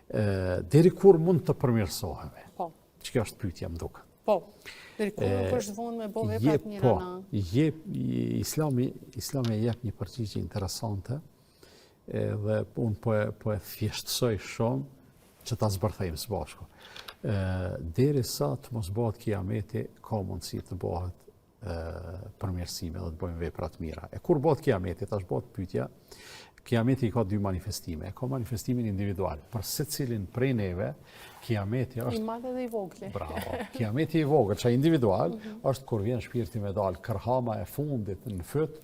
Deri kur mund të përmirësohemi? Po. Që kjo është pyetja më duket. Po. Deri kur nuk është vonë me bo veprat njëra na. Islami jep një përgjigje interesante dhe unë po e thjeshtësoj shumë që ta zbërthejmë së bashku. Deri sa të mos bëhet kiameti, ka mundësi të bëhet përmirësime dhe të bëjmë vepra të mira. E kur bëhet kiameti, tash bëhet pyetja, kiameti ka dy manifestime. Ka manifestimin individual. Për secilin prej neve, kiameti është i madh dhe i vogël. Bravo. Kiameti i vogël, që individual, është kur vjen shpirti me dal kërhama e fundit në fyt,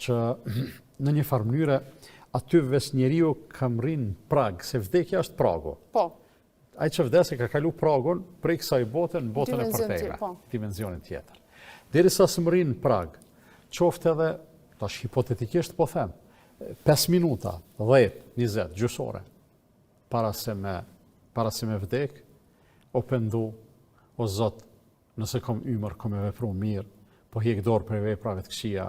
që në një farë mënyrë aty veç njeriu ka rrinë prag, se vdekja është pragu. Po. Ai që vdes e ka kalu pragun prej kësaj bote në botën e përtejme, dimenzionin tjetër. Derisa së rrinë prag, qoftë edhe, tash hipotetikisht po them, 5 minuta, 10, 20, gjysore, para se me vdek, o pendu, o Zot, nëse kom ymër, kom e vepru mirë, po hjek dorë prej veprave të këqija,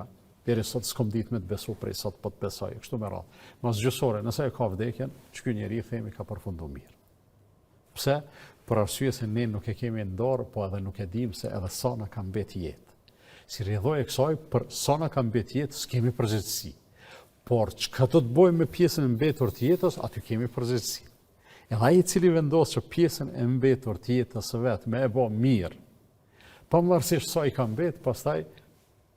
deri sot s'kom ditë me të besu prej sot po të besoj, kështu me radhë. Mas gjysore, nëse e ka vdekjen, që ky njeri themi ka përfundu mirë. Pse? Për arsye se ne nuk e kemi në dorë, po edhe nuk e dim se edhe sa na ka mbet jetë. Si rrjedhoj e kësaj, për sa na ka mbet jetë, s'kemi përgjegjësi. Por çka do të bëjmë me pjesën e mbetur të jetës, aty kemi përgjegjësi. Edhe ai i cili vendos që pjesën e mbetur të jetës së vet me e bë mirë, pavarësisht sa i ka mbet, pastaj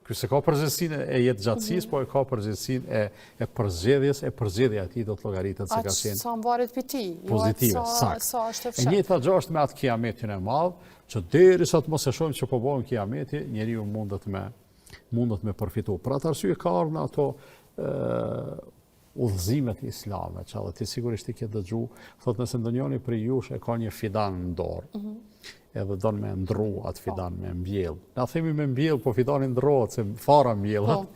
ky se ka përgjegjësinë e jetë gjatësisë, po e ka përgjegjësinë e përzgjedhjes, e përzgjedhja e tij do të llogaritet se ka qenë sa varet prej tij, pozitive, sa është e fshat. njëjta gjë është me atë kiametin e madh, që derisa të mos e shohim që po bëhen kiameti, njeriu mundet me përfitu. Për atë arsye ka ardhur ato udhëzimet islame, që edhe ti sigurisht i ke dëgju, thot nëse ndonjëri prej jush e ka një fidan në dorë, edhe don me ndru atë fidan me mbjell. Na themi me mbjell, po fidani ndrohet, se fara mbjellet.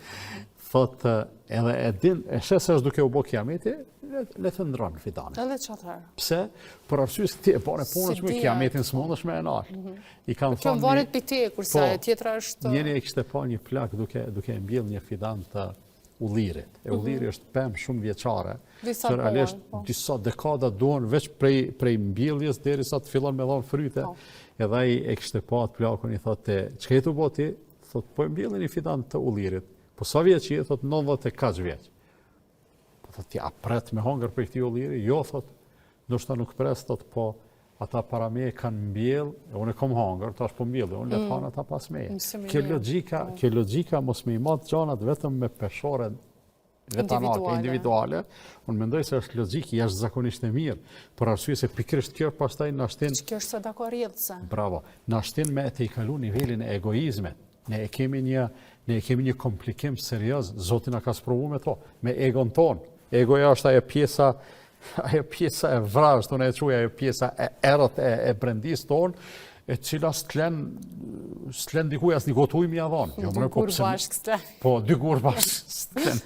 Thot edhe e din, e shes është duke u bë kiameti, le të ndron fidanin. Edhe çfarë? Pse? Për arsye se ti e bën punën me kiametin s'mundesh me e nal. I kanë thënë. Kjo varet prej te, kurse e tjetra është. Njëri e kishte pa një plak duke mbjell një fidan të ullirit. E ulliri është pemë shumë vjeçare, që realisht disa dekada duhen veç prej mbjelljes derisa të fillon me dhënë fryte. Edhe ai e kishte pa atë plakun, i thotë, çka jetu bo ti? Thotë, po e mbjellin një fidan të ullirit. Po sa vjeç je? Thotë, 90 e kaq vjeç. Po thotë, ja pret me hongër për këtij ulliri? Jo, thotë, ndoshta nuk pres, thotë, po ata para me kanë mbjell, unë e kom hongër, tash po mbjell, unë le të han ata pas meje. Kjo logjika mos me i marr gjanat vetëm me peshore vetanake, individuale, unë mendoj se është logjikë jashtëzakonisht e mirë, për arsye se pikërisht kjo pastaj na shtin. Kjo është sadakorrjedhse. Bravo, na shtin me të i kalu nivelin e egoizmit. Ne e kemi një komplikim serioz, Zoti na ka sprovuar me to, me egon ton. Egoja është ajo pjesa e vrasht, unë e quaj ajo pjesa e errët e brendis ton, e cila s'tlen dikuj as një gotuj mi adhon. Dy kur bashk s'tlen. Po, 2 kur bashk s'tlen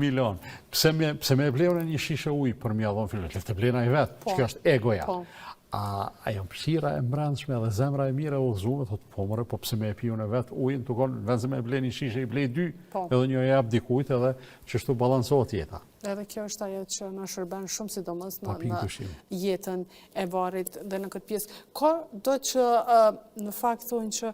milion. Pse me e blevën një shishe uj për mi adhon fillet, le të blena i vetë, që kjo është egoja. Ajo mshira e mbrëndshme dhe zemra e mire u dhëzume, thotë, po mëre, po pse me e piju në vetë ujnë, të konë, vend se me e ble një shishe, i blej 2, edhe një jap dikujt, edhe qështu balansohet jeta. Edhe kjo është ajo që na shërben shumë sidomos në jetën e varrit dhe në këtë pjesë. Ka do që në fakt thonë që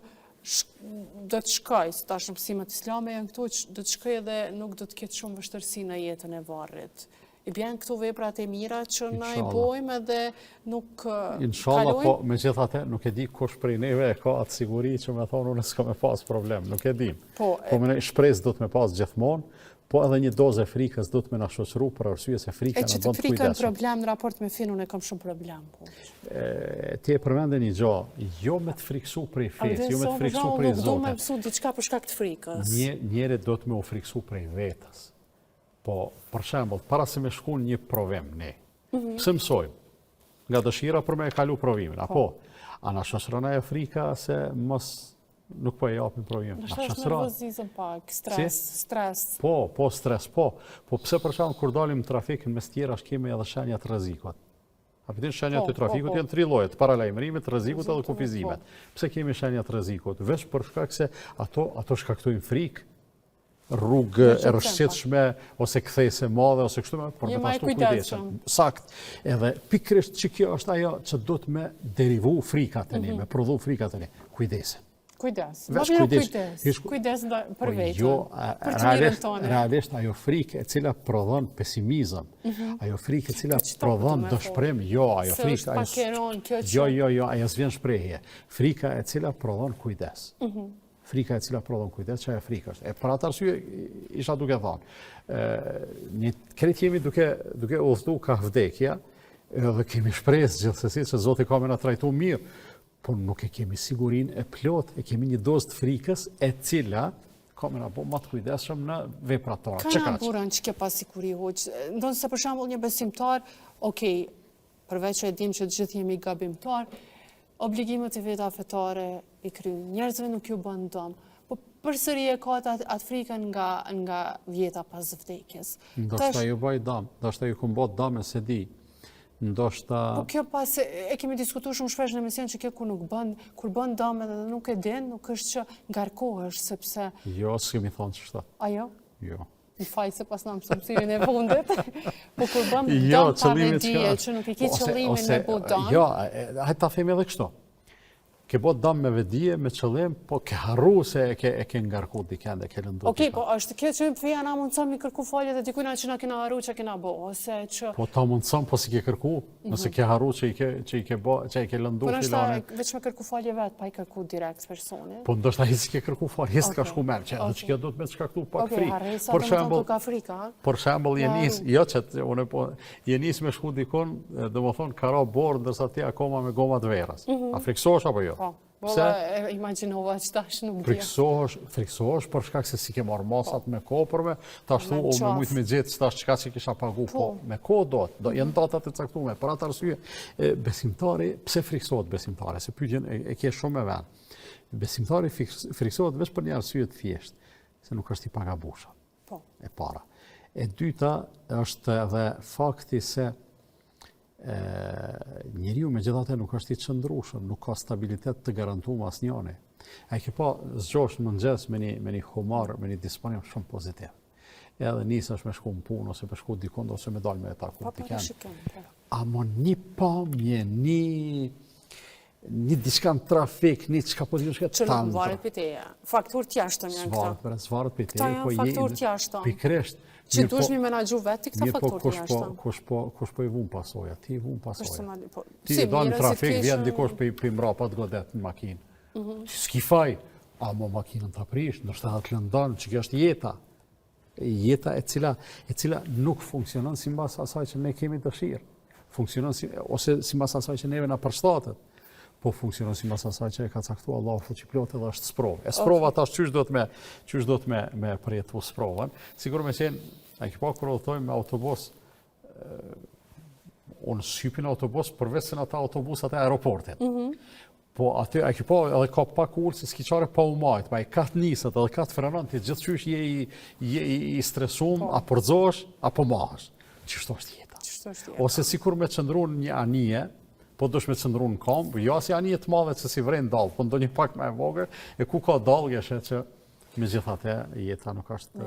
do të shkoj, se tash në mësimet islame janë këtu, do të shkoj edhe nuk do të ketë shumë vështirësi në jetën e varrit. I bjen këtu veprat e mira që na i bojmë edhe nuk kalojmë. Inshallah, po megjithatë nuk e di kush prej neve e ka atë siguri që me thonë unë s'kam me pas problem, nuk e dim. Po me shpresë do të me pas gjithmonë, po edhe një dozë frikës do të me na shoqëru për arsye se frika na bën të kujdesshëm. E që të frikën problem në raport me fenë, unë e kam shumë problem. Ti e përmende një gjë, jo me të friksu prej fesë, jo me të friksu prej Zotit. Do me mësu diçka për shkak të frikës. Njëri do të me u friksu prej vetës. Po, për shembull, para se me shku një provim ne, pse mësojmë? Nga dëshira për me e kalu provimin, apo? A na shoqëron ajo frika se mos nuk po e japim provimin? Na shoqëron nervozizëm pak, stres. Po, stres, po. Po pse për shembull kur dalim në trafik në mes tjera kemi edhe shenja të rrezikut. A përdin shenjat të trafikut janë 3 lloje, të paralajmërimit, rrezikut edhe kufizimet. Pse kemi shenjat të rrezikut? Veç për shkak se ato shkaktojnë frikë. rrugë e rëshqetshme, ose kthese madhe, ose kështu me, por me pashtu kujdesem. Sakt. Edhe pikrisht që kjo është ajo që do të me derivu frikat e një, me prodhu frikat e një. Kujdesem. Kujdes. Kujdes. Kujdes për vetën. Jo, për të mirën tonë. Realisht ajo frikë e cila prodhon pesimizëm, ajo frikë e cila prodhon dëshpërim, jo, ajo frikë. Se është pakeron, kjo që... Jo, ajo s'vjen shprehje. Frika e cila prodhon kujdes. Frika e cila prodhon kujdes, që ajo frikë është. E për atë arsye isha duke thënë. Një krejt jemi duke udhëtu ka vdekja, edhe kemi shpresë gjithsesi që Zoti ka me na trajtu mirë, por nuk e kemi sigurin e plot, e kemi një dozë të frikës e cila ka me na bo më të kujdesshëm në veprat tona. Ka na burën që ke pas siguri, hoq. Ndonë se për shembull një besimtar, okej, përveç që e dim që të gjithë jemi gabimtar, obligimet e veta fetare i kryen. Njerëzve nuk ju bën dëm. Po përsëri e ka atë frikën nga vjeta pas vdekjes. Ndoshta ju bëj dëm, ndoshta ju kum bë dëm se di. Ndoshta... Po kjo pas, e kemi diskutuar shumë shpesh në emision që kjo kur bën dëm edhe nuk e din, nuk është që ngarkohesh, sepse... Jo, s'kemi thonë që shta. A jo? Jo. Në faj se pas në mësëmësirin e fundit, po kur bëm dëm pa vedije, që nuk i ki qëllimin me bo dëm... Jo, hajtë ta themi edhe kështu. Ke bo dëm me vedije, me qëllim, po ke harru se e ke ngarku diken dhe ke lëndu. Okej, po është kjo që feja na mundësëm i kërku falje dhe dikujna që na kena harru që kena bo, ose që... Po ta mundësëm, po si ke kërku, nëse ke harru që i ke lëndu filane. Po nështë veç me kërku falje vetë, pa i kërku direkt personit. Po ndoshta hi si ke kërku falje, hi s'ka shku merë, që edhe që kjo do të me të shkaktu pak fri. Për shembull, jenis me shku dikon, dhe më thonë, kara borë, ndërsa ti akoma me gomat verës. A friksosh apo jo? Pse? Imaginova që tash nuk dhja. Friksohesh për shkak se si ke marrë masat me kopërme, ta shtu o me mujtë me gjithë që tash qka që kisha pagu, po me ko do të, jenë datat e caktume. Për atë arsye, besimtari, pse friksohet besimtari? Se pyetjen e ke shumë me vend. Besimtari friksohet veç për një arsye të thjeshtë, se nuk është i pagabusha. E para. E dyta është edhe fakti se njeriu me gjithate nuk është i qëndrushëm, nuk ka stabilitet të garantuar asnjëri. Ai ke pa zgjosh në mëngjes me një humor, me një disponim shumë pozitiv. Edhe nisesh me shku në punë ose me shku dikund ose me dal me taku dikën. Amo një pamje, një diçka në trafik, një çka po dish këtë tanë. Që varet për teja. Faktur t'jashtëm janë këta. Svarët për teja. Këta janë faktur t'jashtëm. Pikresht. Që dush mi menagju vetë këta faktur t'jashtëm. Kush po i vun pasoja? Ti i vun pasoja. Ti Si do në trafik, vjen dikosh për i mrapa të godet në makinë. S'ki faj, a mo makinën të aprish, nështë atë lëndan, që kjo është jeta. Jeta e cila nuk funksionon si mbas asaj që ne kemi dëshirë. Funksionon ose si mbas asaj që neve na përshtatet. Po funksionon si mbas asaj që e ka caktuar Allahu fuqiplot edhe është sprovë. E sprova tash qysh do të me përjetu sprovën. Sigur me qenë, a ki pa kur udhtojmë me autobus, unë shqipin autobus përveç se në ata autobusat e aeroportit. Po aty a ki pa edhe ka pak ullë se s'ki qare pa umajt, pa i katë nisët edhe katë frenon, ti gjithë qysh je i stresum, a përzosh, apo mahesh. Qështu është jeta. Ose sikur me qëndru një anije, po dush me qëndru në kam, jo si anije të madhe që si vrenë dalë, po ndo një pak me vogër, e ku ka dalë gjeshe që me gjithate jeta nuk është...